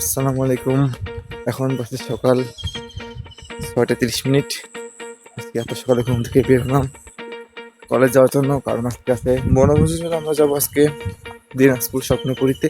আসসালামু আলাইকুম। এখন বাজে সকাল 6টা 30 মিনিট। আজকে এত সকালে ঘুম থেকে বের হলাম কলেজ যাওয়ার জন্য, কারণ আজকে আছে বনভোজনের জন্য। আমরা যাবো আজকে দিনাজপুর স্বপ্নপুরীতে।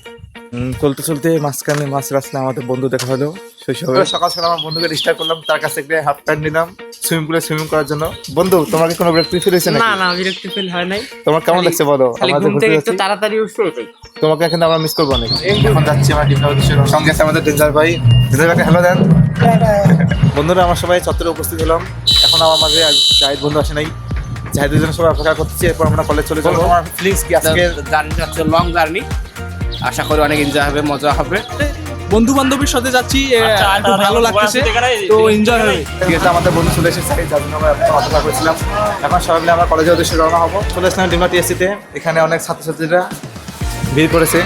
চলতে চলতে মাঝখানে মাছ রাস্তায় আমাদের বন্ধু দেখা হলো শৈশবে। সকাল সকাল আমার বন্ধুকে ডিস্টার্ব করলাম, তার কাছে একটা হাফ প্যান্ট নিলাম সুইমিং পুলে সুইমিং করার জন্য। বন্ধু, তোমার কি কোনো বিরক্তি ফিল হয়েছে না নাকি? না, বিরক্তি ফিল হয় নাই। তোমার কেমন লাগছে বলো? খালি আমরা যে ঘুম ঘুরতে থেকে একটু যাচ্ছি, তাড়াতাড়ি উঠছে এটাই। তোমাকে এখন আমরা মিস করবো অনেক। এখন যাচ্ছি আমরা ডিমলা উদ্দেশ্যে। সঙ্গে আছে আমাদের ডেঞ্জার ভাই। ডেঞ্জার ভাইকে হ্যালো দেন। বন্ধুরা, আমরা সবাই চত্বরে উপস্থিত হলাম। এখন আমার মাঝে জাহিদ বন্ধু আসে নাই। জাহিদের জন্য সবাই অপেক্ষা করতেছি, এরপর আমরা কলেজ চলে যাবো। আমার ফিলিংস কি আজকে? জার্নিটা হচ্ছে লং জার্নি, আশা করি অনেক এনজয় হবে, মজা হবে। বন্ধু বান্ধবের সাথে যাচ্ছি, একটু ভালো লাগতেছে, তো এনজয় হবে। ঠিক আছে, আমাদের বন্ধু চলে এসেছে, যার জন্য আমরা এতক্ষণ অপেক্ষা করছিলাম। এখন সবাই মিলে আমরা কলেজের উদ্দেশ্যে রওনা হবো। চলে আসলাম ডিমলা টিএসসিতে। এখানে অনেক ছাত্রছাত্রীরা ভিড় করেছে।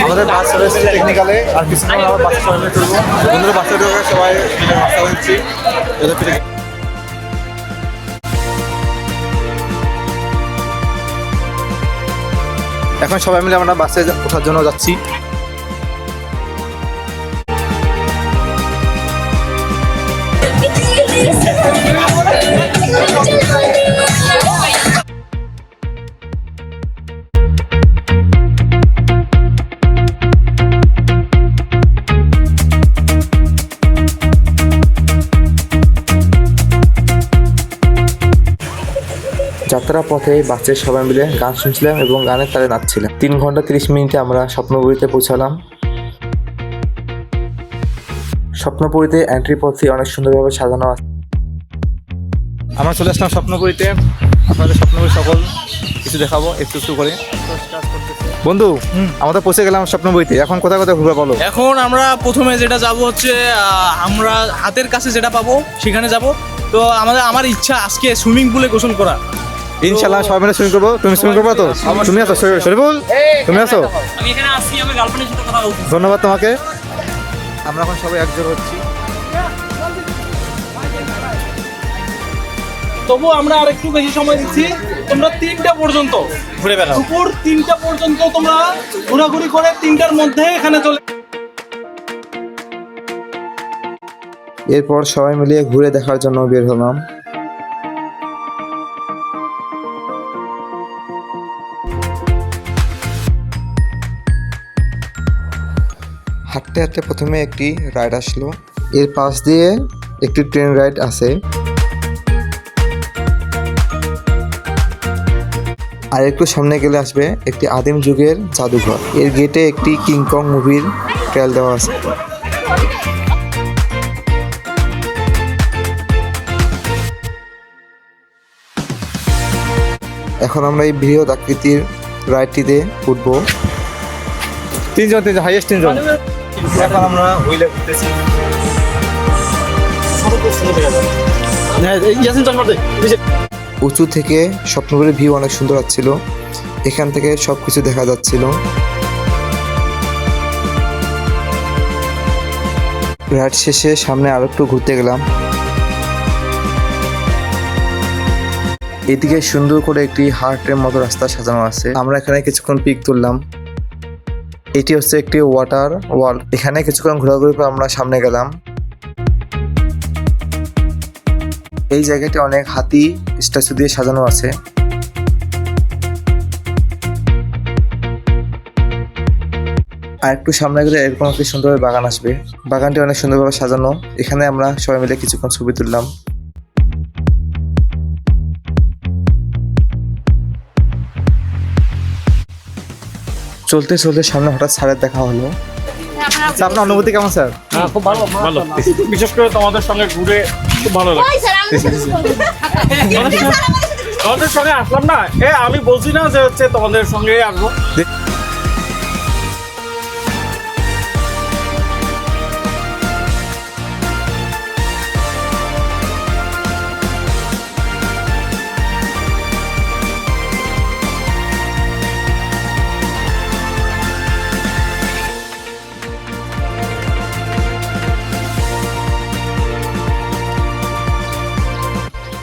আমাদের বাস চলে এসেছে টেকনিক্যালে, আর কিছু সময় আমরা বাসে সবাই মিলে চলবো। বন্ধুরা বাসে ঢোকে সবাই মিলে রাস্তা হচ্ছি। এখন সবাই মিলে আমরা বাসে ওঠার জন্য যাচ্ছি। যাত্রা পথে বাসের সবাই মিলে গান শুনছিলাম এবং গানের তালে নাচছিলাম। 3 ঘন্টা 30 মিনিটে আমরা স্বপ্নপুরীতে পৌঁছালাম। স্বপ্নপুরীতে এন্ট্রি পথে অনেক সুন্দরভাবে সাজানো আছে। আমরা চলে আসলাম স্বপ্নপুরীতে। আপনাদের স্বপ্নপুরী সকল কিছু দেখাবো একটু একটু করে। বন্ধু, আমরা পৌঁছে গেলাম স্বপ্নপুরীতে। এখন কোথায় কোথায় ঘুরবে বলো? এখন আমরা প্রথমে যেটা যাব হচ্ছে আমরা হাতের কাছে যেটা পাবো সেখানে যাব। তো আমার ইচ্ছা আজকে সুইমিং পুলে গোসল করা। ইনশাল্লাহ সবাই মিলে সুইমিং করবো। তুমি সুইমিং করবো তো? তুমি আছো শরীফুল? তুমি আছো? আমি এখানে আসছি, আমি গার্লফ্রেন্ডের সাথে কথা বলছি। ধন্যবাদ তোমাকে। আমরা এখন সবাই একজোট হচ্ছি। তবু আমরা আরেকটু বেশি সময় দিচ্ছি। তোমরা 3টা পর্যন্ত ঘুরে বেড়াও। দুপুর 3টা পর্যন্ত তোমরা ঘোরাঘুরি করে 3টার মধ্যে এখানে চলে। এরপর সবাই মিলে ঘুরে দেখার জন্য বের হলাম। হাঁটতে হাঁটতে প্রথমে একটি রাইড আসলো। এর পাশ দিয়ে একটি ট্রেন রাইড আছে। আর একটু সামনে গেলে আসবে একটি আদিম যুগের জাদুঘর। এর গেটে একটি কিংকং মুভির ট্রেল দেওয়া আছে। এখন আমরা এই বৃহৎ আকৃতির রাইডটিতে উঠবো। তিনজন হাইয়েস্ট 3জন। এখন আমরা হুইলে ঘুরতেছি। উঁচু থেকে স্বপ্নপুরীর ভিউ অনেক সুন্দর হচ্ছিল। এখান থেকে সবকিছু দেখা যাচ্ছিল। রাইড শেষে সামনে আরো একটু ঘুরতে গেলাম। এদিকে সুন্দর করে একটি হার্টের মতো রাস্তা সাজানো আছে। আমরা এখানে কিছুক্ষণ পিক তুললাম। এটি হচ্ছে একটি ওয়াটার ওয়াল। এখানে কিছুক্ষণ ঘোরাঘুরি করে আমরা সামনে গেলাম। এই জায়গাটি অনেক হাতি স্ট্যাচু দিয়ে সাজানো আছে। আর একটু সামনে গেলে এরকম একটি সুন্দর বাগান আসবে। বাগানটি অনেক সুন্দরভাবে সাজানো। এখানে আমরা সবাই মিলে কিছুক্ষণ ছবি তুললাম। চলতে চলতে সামনে হঠাৎ স্যারের দেখা হলো। আপনার অনুভূতি কেমন স্যার? খুব ভালো ভালো, বিশেষ করে তোমাদের সঙ্গে ঘুরে খুব ভালো লাগে। তোমাদের সঙ্গে আসলাম না, আমি বলছি না যে হচ্ছে তোমাদের সঙ্গে আসবো।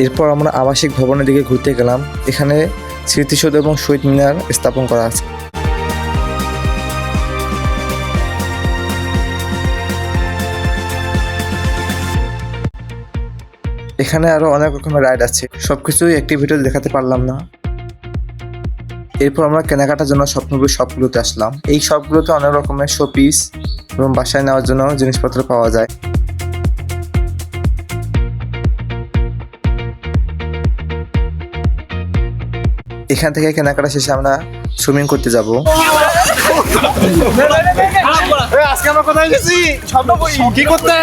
এরপর আমরা আবাসিক ভবনের দিকে ঘুরতে গেলাম। এখানে স্মৃতিসৌধ এবং শহীদ মিনার স্থাপন করা আছে। এখানে আরো অনেক রকমের রাইড আছে, সবকিছুই একটি ভিডিও দেখাতে পারলাম না। এরপর আমরা কেনাকাটার জন্য স্বপ্নপুর শপগুলোতে আসলাম। এই শপগুলোতে অনেক রকমের শোপিস এবং বাসায় নেওয়ার জন্য জিনিসপত্র পাওয়া যায়। এখান থেকে কেনাকাটা শেষে আমরা সুইমিং করতে যাব। আজকে আমরা কোথায় গেছি কি করতে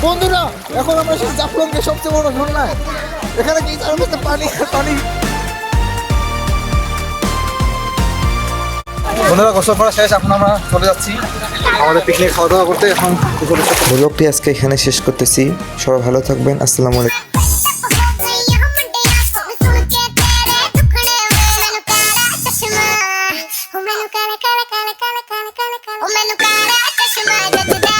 বন্ধুরা, এখন আমরা এসেছি জাফলংকে সবচেয়ে বড় ঝর্ণায়। এখানে কি চারপাশে পানি পানি। বন্ধুরা, গোসল করা শেষ, এখন আমরা চলে যাচ্ছি আমাদের পিকনিক খাওয়া দাওয়া করতে। এখন ব্লগটি আজকে এখানে শেষ করতেছি। সবাই ভালো থাকবেন। আসসালামু আলাইকুম। O menu cara, cara, cara, cara, cara, cara, cara, o menu cara, cara, cara, cara, cara,